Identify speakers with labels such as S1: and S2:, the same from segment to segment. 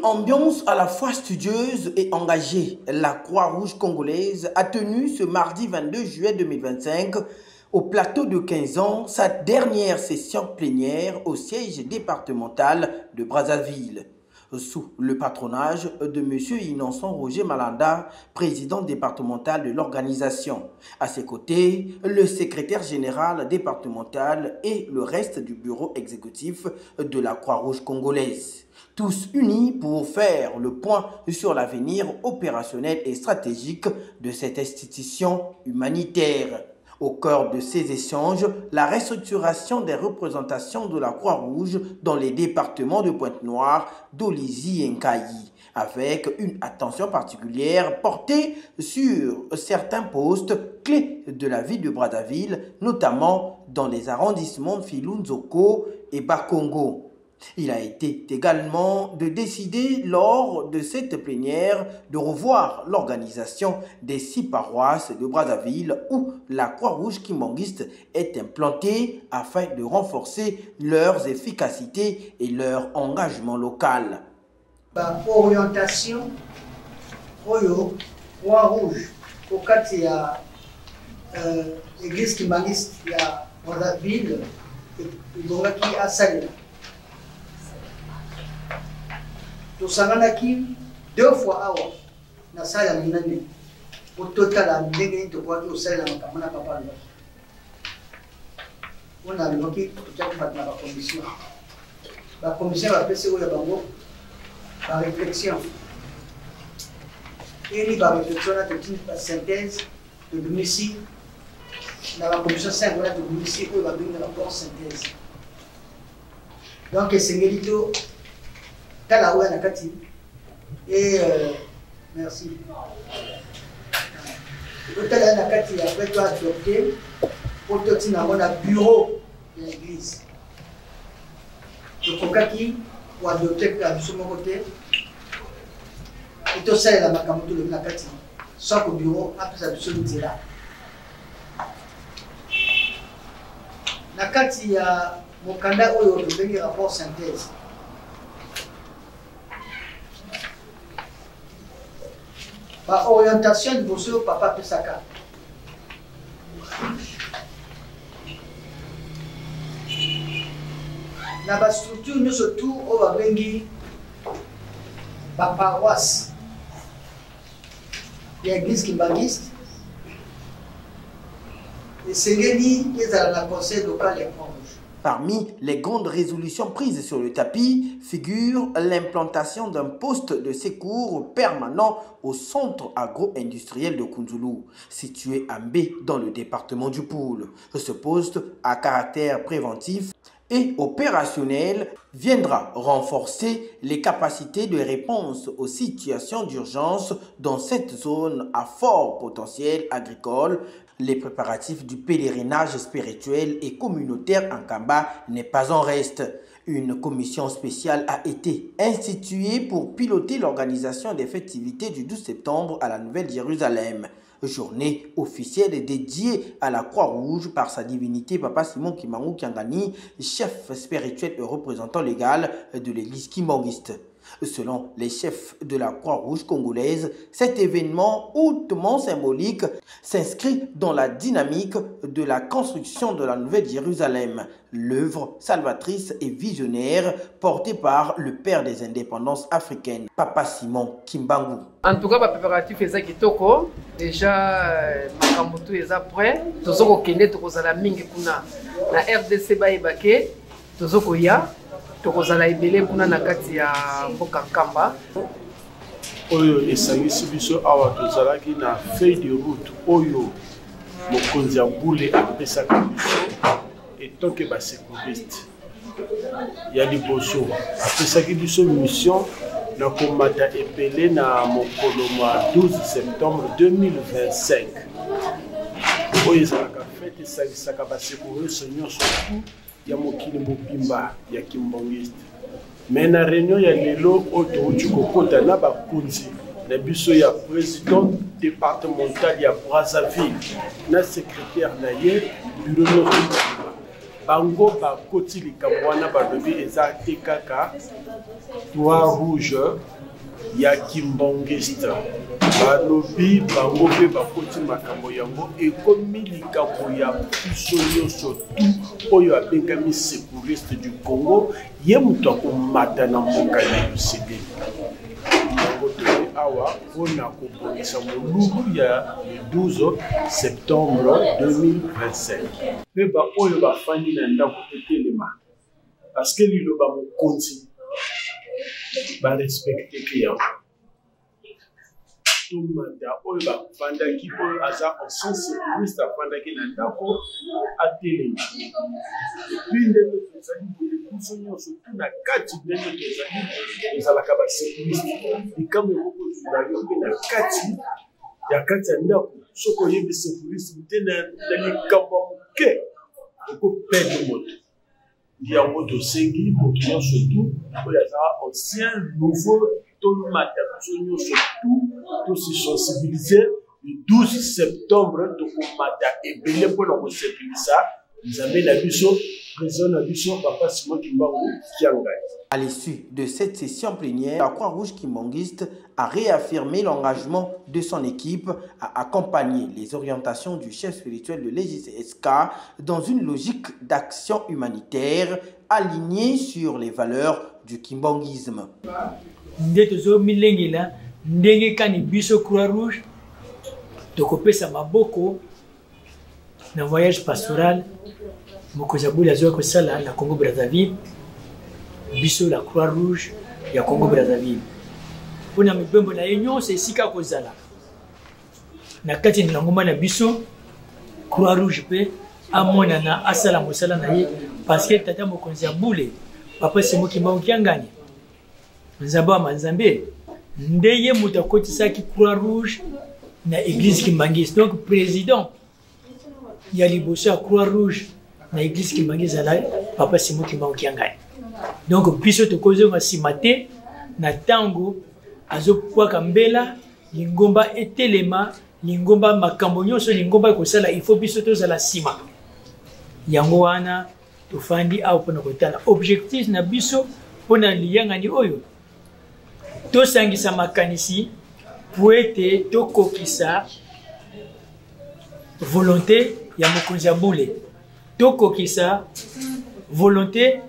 S1: ambiance à la fois studieuse et engagée, la Croix-Rouge congolaise a tenu ce mardi 22 juillet 2025 au plateau de 15 ans sa dernière session plénière au siège départemental de Brazzaville. Sous le patronage de M. Innocent Roger Malanda, président départemental de l'organisation. À ses côtés, le secrétaire général départemental et le reste du bureau exécutif de la Croix-Rouge congolaise. Tous unis pour faire le point sur l'avenir opérationnel et stratégique de cette institution humanitaire. Au cœur de ces échanges, la restructuration des représentations de la Croix-Rouge dans les départements de Pointe-Noire, d'Olizy et Nkayi, avec une attention particulière portée sur certains postes clés de la ville de Brazzaville, notamment dans les arrondissements Filunzoko et Bakongo. Il a été également de décider lors de cette plénière de revoir l'organisation des 6 paroisses de Brazzaville où la Croix-Rouge kimbanguiste est implantée afin de renforcer leurs efficacités et leur engagement local.
S2: Orientation Croix-Rouge au kati ya église kimbanguiste ya Brazzaville ibongaki asalela. Tosanganaki 2 fois awa na sala minane au total a ndenge to kwa ki sala makambo na papa lo ona loki tutaki batna ba commission ba pese o ya bango ba réflexion et ni ba réflexion na toute ba synthèse de domicile na ba commission 5 la de domicile ko ba binga rapport synthèse donc c'est ngelito Kala ouya nakati et merci. Kala nakati après toi adopté pour tout na mona bureau de l'église. Le kokaki ou adopté à ce côté. Et tout ça la makamuto le nakati. Sans au bureau après ça de là. Nakati ya mokanda oyo de bengi rapport synthèse. Ba orientation de Bosso Papa Pesaka. Na ba structure nous surtout au babengi ba paroisse. L'église kimbanguiste. Et Sengeli est à la conseil local et Croix-Rouge.
S1: Parmi les grandes résolutions prises sur le tapis figure l'implantation d'un poste de secours permanent au centre agro-industriel de Kunzulu, situé à Mbé dans le département du Poul. Ce poste à caractère préventif et opérationnel viendra renforcer les capacités de réponse aux situations d'urgence dans cette zone à fort potentiel agricole. Les préparatifs du pèlerinage spirituel et communautaire en Kamba n'est pas en reste. Une commission spéciale a été instituée pour piloter l'organisation des festivités du 12 septembre à la Nouvelle-Jérusalem. Journée officielle dédiée à la Croix-Rouge par sa divinité Papa Simon Kimbangu Kiangani, chef spirituel et représentant légal de l'église kimbanguiste. Selon les chefs de la Croix-Rouge congolaise, cet événement hautement symbolique s'inscrit dans la dynamique de la construction de la Nouvelle-Jérusalem, l'œuvre salvatrice et visionnaire portée par le père des indépendances africaines, Papa Simon Kimbangu.
S3: En tout cas, le préparatif est kitoko. Déjà, Makambutu est prêt. Tozoko kende tokozala mingi kuna na RDC baibake. Tozoko ya tokozala ibele kuna na kati ya mboka Kamba.
S4: Oyo esangisi biso awa tozalaki na feuille de route oyo mokonzi ya Mbule apesaka biso etonke ba secouriste ya liboso apesaki biso mission na komata epele na mokolo mwa 12 septembre 2025 oyo ezalaka fete esangisaka ba secouriste nyonso ya mokili mobimba ya kimbangiste. Mais na réunion ya lelo oto kokota na bakonzi na biso ya président départemental ya Brazzaville na secrétaire na ye bureau bango bakoti likambo wana balobi eza te kaka Croix Rouge ya kimbongiste balobi bango mpe bakoti makambo yango ekomi likambo ya biso nyonso tu oyo abengami secouriste du Congo ye moto akomata na mboka ya Museveni yango toye awa mpona kobongisa molulu ya 12 septembre 2025 mpe baoyo bafandi na ndako etelema parceke liloba mokonzi barespecte ke yango tomata oyo bafandaki oyo aza ancien secouriste afandaki na ndako atelema epuis ndenge tozali boye biso nyonso tu na kati ndenge tozali tozalaka basecouriste likambo ekokozula yo mpe na kati ya ndako soki oyebi secouriste te na likambo moke okoperde moto yango tosengi moto nyonso tu oyo azala ancien nouveau tomata biso nyonso tu tosisensibilize le 12 septembre tokomata ebele mpona kosensibiliza nzambe na biso président na biso papa Simon Kimbangu Kiangai.
S1: À l'issue de cette session plénière, la Croix-Rouge kimbangiste a réaffirmé l'engagement de son équipe à accompagner les orientations du chef spirituel de l'EJCSK dans une logique d'action humanitaire alignée sur les valeurs du kimbangisme.
S5: Ndetozo milengela ndenge kani biso Croix-Rouge tokopesa maboko na voyage pastoral mokozabula zo ko sala na Congo Brazzaville biso la Croix-Rouge ya Congo Brazzaville pona mibembo na yenyo se sika kozala na kati na ngoma na biso Croix-Rouge pe amona na asala mosala na ye parce que tata mokonzi ya bule papa Simon Kimbangu Kiangani nzaba manzambe ndeye mutakotisaki Croix-Rouge na église kimbangiste donc président ya liboso ya Croix-Rouge na église kimbangiste la papa Simon Kimbangu Kiangani donc biso tokozo masimate na tango azokwaka mbela lingomba etelema lingomba makambo nyonso lingomba kosala il faut biso tozala sima yango wana tofandi au pona kotala objectif na biso pona liyangani oyo tosangisa makanisi po ete tokokisa volonté ya mokonzi ya bule tokokisa volonté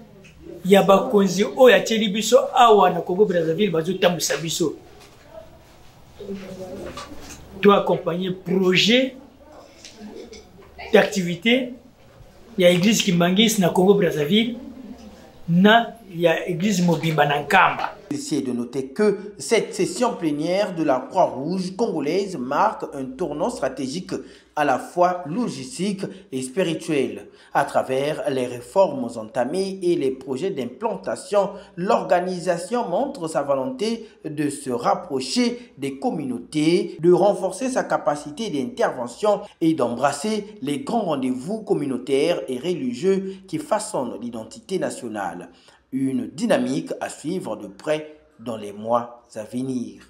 S5: ya bakonzi oyo atieli biso awa na Congo Brazzaville bazotambwisa biso to accompagner projet d'activité ya église kimbangiste na Congo Brazzaville na ya église mobimba na Nkamba.
S1: C'est de noter que cette session plénière de la Croix-Rouge congolaise marque un tournant stratégique à la fois logistique et spirituel. À travers les réformes entamées et les projets d'implantation, l'organisation montre sa volonté de se rapprocher des communautés, de renforcer sa capacité d'intervention et d'embrasser les grands rendez-vous communautaires et religieux qui façonnent l'identité nationale. Une dynamique à suivre de près dans les mois à venir.